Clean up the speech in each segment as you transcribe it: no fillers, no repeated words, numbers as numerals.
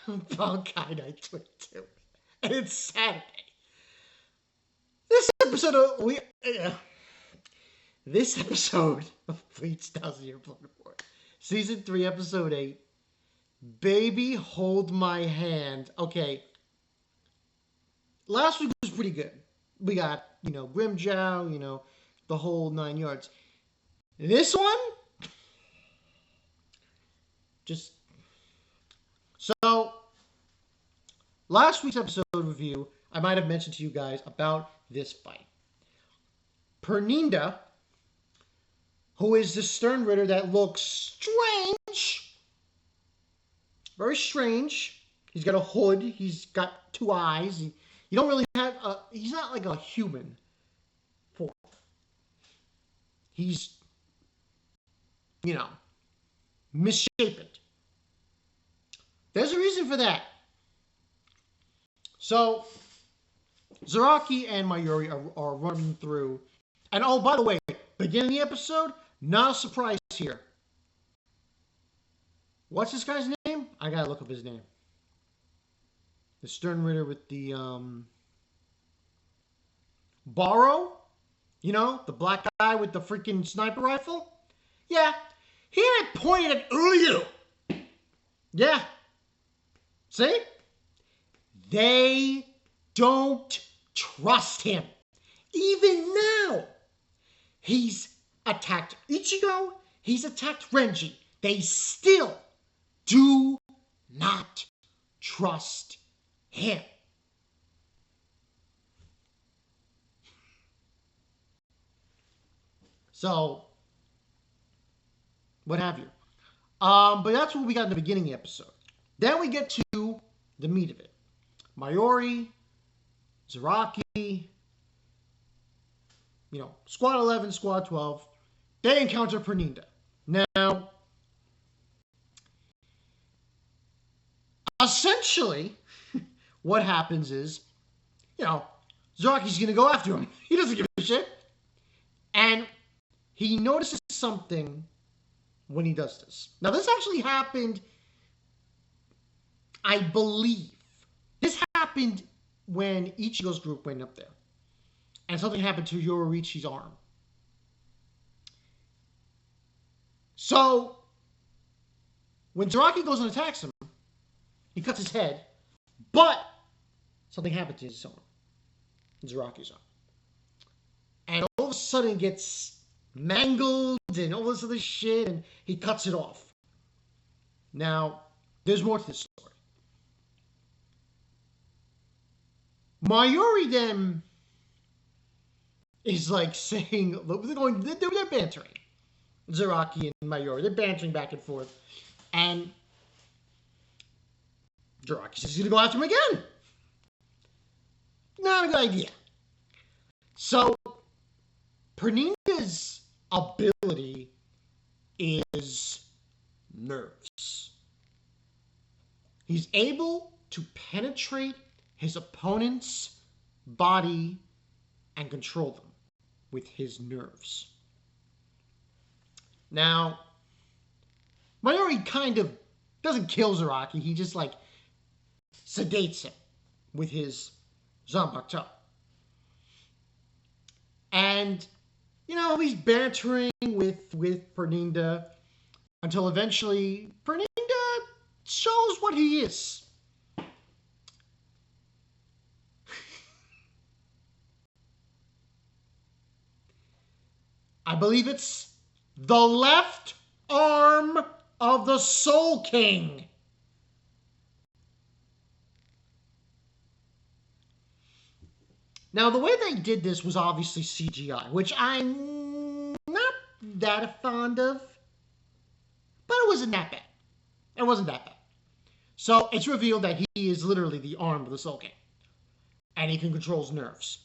Bankai Night 22. And it's Saturday. This episode of this episode of Bleach 1000 Year Blood Report, Season 3, Episode 8, Baby Hold My Hand. Okay. Last week was pretty good. We got, Grimjow, the whole 9 yards. This one? Just... So, last week's episode review, I might have mentioned to you guys about this fight. Pernida, who is the Stern Ritter that looks strange, very strange. He's got a hood. He's got 2 eyes. You don't really have he's not like a human form. He's, misshapen. There's a reason for that. So, Zaraki and Mayuri are running through. And oh, by the way, beginning of the episode, not a surprise here. What's this guy's name? I gotta look up his name. The Stern Ritter with the, Borrow? The black guy with the freaking sniper rifle? Yeah, he had it pointed at Uyu. Yeah. See? They don't trust him. Even now. He's attacked Ichigo. He's attacked Renji. They still do not trust him. So, what have you. But that's what we got in the beginning of the episode. Then we get to the meat of it. Mayuri, Zaraki, Squad 11, Squad 12, they encounter Pernida. Now, essentially, what happens is, Zaraki's going to go after him. He doesn't give a shit. And he notices something when he does this. Now, this actually happened, I believe. This happened when Ichigo's group went up there. And something happened to Yororichi's arm. So, when Zaraki goes and attacks him, he cuts his head, but something happened to his arm. Zaraki's arm. And all of a sudden it gets mangled and all this other shit, and he cuts it off. Now, there's more to this story. Mayuri then is like saying, they're bantering. Zaraki and Mayuri, they're bantering back and forth. And Zaraki says he's going to go after him again. Not a good idea. So, Pernida's ability is nerves. He's able to penetrate his opponent's body and control them with his nerves. Now, Mayuri kind of doesn't kill Zaraki. He just, sedates him with his Zanbakuto. And, he's bantering with Pernida until eventually Pernida shows what he is. I believe it's the left arm of the Soul King. Now, the way they did this was obviously CGI, which I'm not that fond of, but it wasn't that bad. It wasn't that bad. So, it's revealed that he is literally the arm of the Soul King, and he can control his nerves.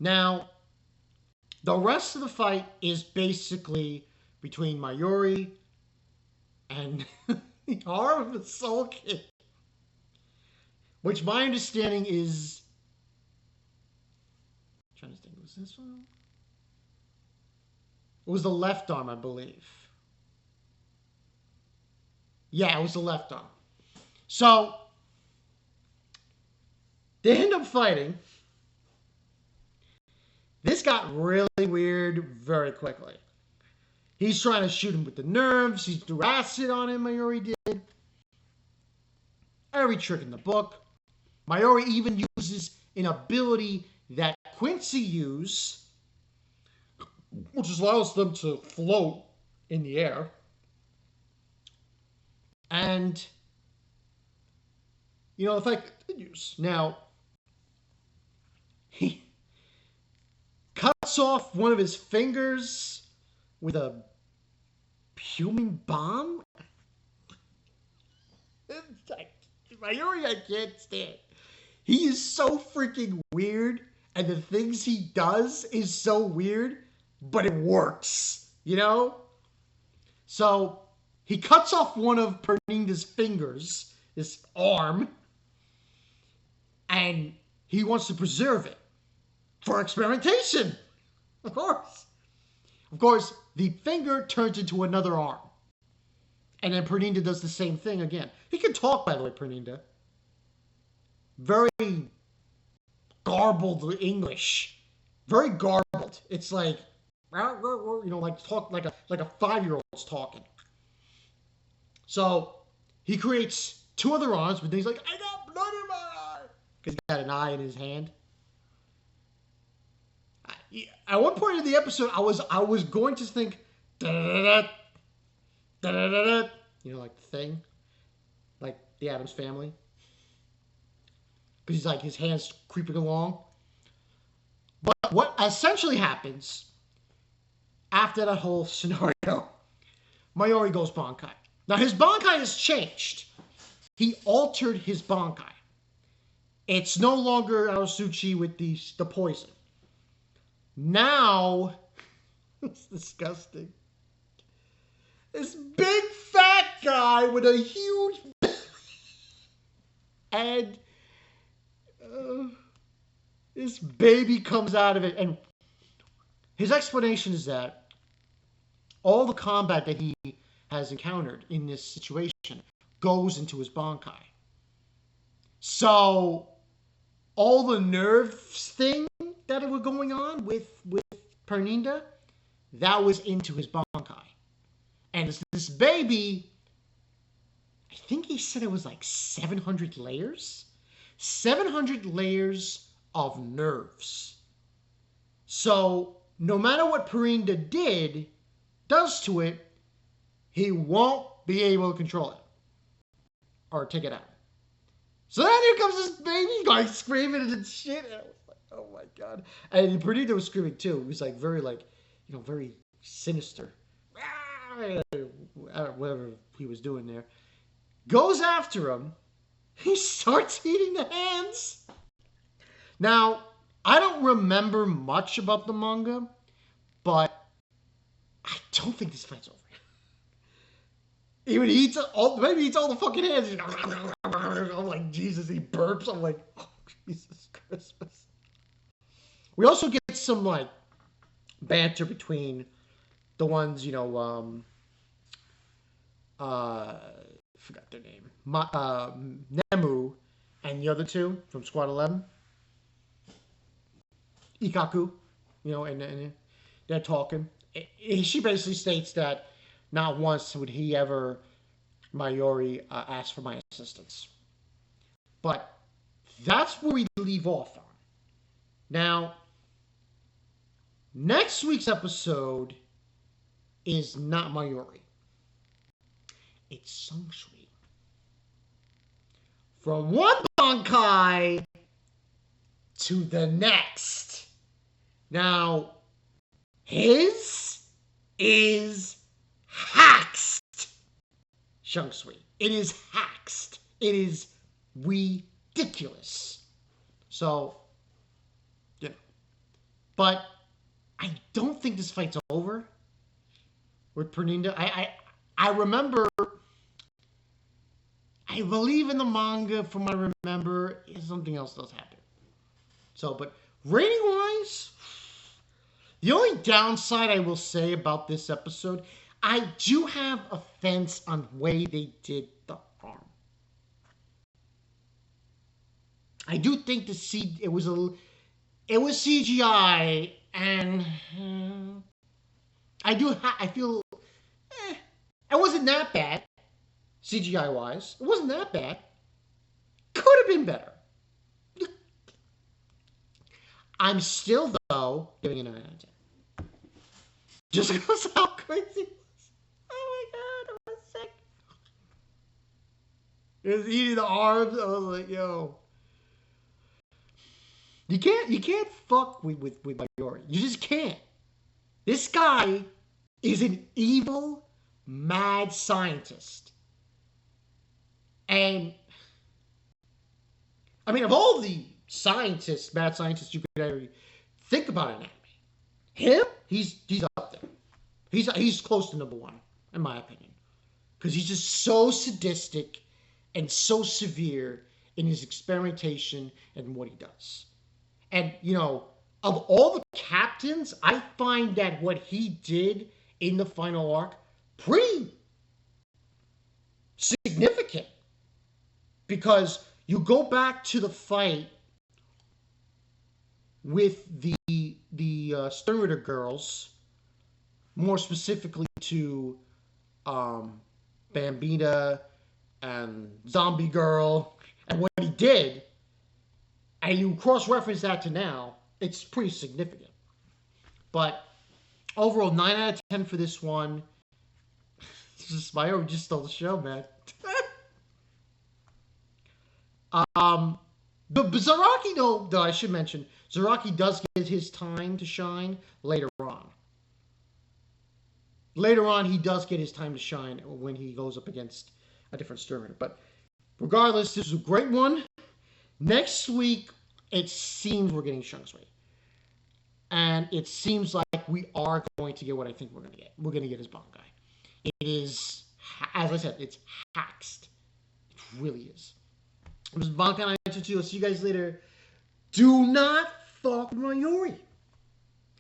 Now, the rest of the fight is basically between Mayuri and the arm of the Soul King, which my understanding is... I'm trying to think, was this one? It was the left arm, I believe. Yeah, it was the left arm. So, They end up fighting. This got really weird very quickly. He's trying to shoot him with the nerves. He's threw acid on him, Mayuri did. Every trick in the book. Mayuri even uses an ability that Quincy used, which allows them to float in the air. And, the fight continues. Now, he cuts off one of his fingers with a human bomb. It's like, Mayuri, I can't stand. He is so freaking weird, and the things he does is so weird, but it works, So, he cuts off one of Pernida's fingers, his arm, and he wants to preserve it for experimentation. Of course. Of course, the finger turns into another arm. And then Pernida does the same thing again. He can talk, by the way, Pernida. Very garbled English. Very garbled. It's like, talk like a 5-year-old's talking. So he creates 2 other arms, but then he's like, I got blood in my eye. Because he got an eye in his hand. At one point in the episode, I was going to think, da-da-da-da, da-da-da-da, like the thing, like the Addams Family, because he's like his hands creeping along. But what essentially happens after that whole scenario, Mayuri goes Bankai. Now his Bankai has changed. He altered his Bankai. It's no longer Aosuchi with the poison. Now, it's disgusting. This big fat guy with a huge and this baby comes out of it. And his explanation is that all the combat that he has encountered in this situation goes into his Bankai. So, all the nerves thing that were going on with Pernida, that was into his Bankai. And this baby, I think he said it was like 700 layers? 700 layers of nerves. So, no matter what Pernida does to it, he won't be able to control it. Or take it out. So then here comes this baby guy screaming and shit. And I was like, oh my god. And Pernida was screaming too. It was like very very sinister. Whatever he was doing there. Goes after him. He starts eating the hands. Now, I don't remember much about the manga, but I don't think this fight's over. Maybe he eats all the fucking hands. I'm like, Jesus, he burps. I'm like, oh, Jesus Christmas. We also get some, banter between the ones, forgot their name. Nemu and the other 2 from Squad 11. Ikaku, and they're talking. She basically states that not once would he ever, Mayuri, ask for my assistance. But that's where we leave off on. Now, next week's episode is not Mayuri. It's Shunsui. From one Bankai to the next. Now, his is haxed. Shunsui. It is haxed. It is ridiculous. So, but I don't think this fight's over with Pernida. I remember, I believe in the manga from what I remember, something else does happen. So, but rating-wise, the only downside I will say about this episode, I do have a fence on the way they did the arm. I do think it was CGI, and I feel it wasn't that bad CGI wise. It wasn't that bad. Could have been better. I'm still though giving it a 9 out of 10. Just because how crazy it was. Oh my god, I was sick. It was eating the arms. I was like, yo. You can't fuck with Mayuri. You just can't. This guy is an evil, mad scientist. And I mean, of all the scientists, mad scientists you could ever think about in anime, him, he's up there. He's close to number one, in my opinion. Because he's just so sadistic and so severe in his experimentation and what he does. And, you know, of all the captains, I find that what he did in the final arc pretty significant. Because you go back to the fight with the Sternritter girls, more specifically to Bambina and Zombie Girl, and what he did, and you cross-reference that to now, it's pretty significant. But overall, 9 out of 10 for this one. Mayuri just stole the show, man. But Zaraki, though, I should mention, Zaraki does get his time to shine later on. Later on, he does get his time to shine when he goes up against a different Sternritter. But regardless, this was a great one. Next week, it seems we're getting Shunsui. And it seems like we are going to get what I think we're going to get. We're going to get his Bankai. It is, as I said, it's haxed. It really is. This is Bankai 922. I'll see you guys later. Do not fuck with Mayuri.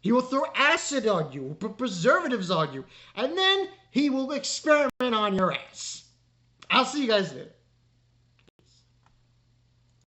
He will throw acid on you, put preservatives on you, and then he will experiment on your ass. I'll see you guys later.